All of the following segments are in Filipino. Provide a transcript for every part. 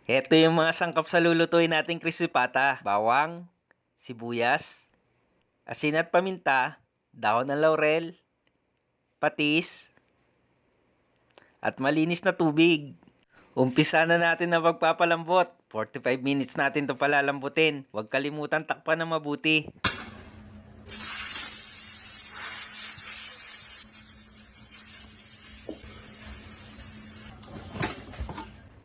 Heto yung mga sangkap sa lulutuin nating crispy pata. Bawang, sibuyas, asin at paminta, dahon ng laurel, patis, at malinis na tubig. Umpisa na natin ang pagpapalambot. 45 minutes natin ito palalambutin. Huwag kalimutan takpan ng mabuti.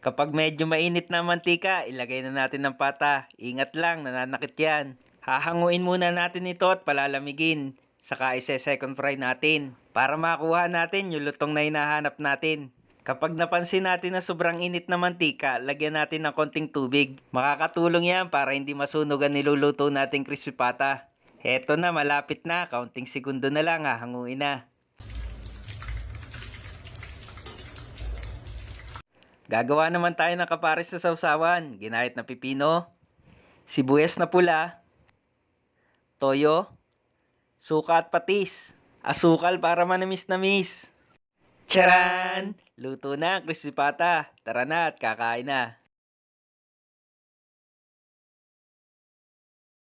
Kapag medyo mainit na mantika, ilagay na natin ng pata. Ingat lang, nananakit yan. Hahanguin muna natin ito at palalamigin. Saka ise-second fry natin. Para makuha natin yung lutong na hinahanap natin. Kapag napansin natin na sobrang init na mantika, lagyan natin ng konting tubig. Makakatulong yan para hindi masunog ang niluluto nating crispy pata. Heto na, malapit na. Kaunting segundo na lang, hahanguin na. Gagawa naman tayo ng kapares sa sausawan. Ginahit na pipino, sibuyas na pula, toyo, suka at patis, asukal para manamis-namis. Charan! Luto na ang crispy pata. Tara na at kakain na.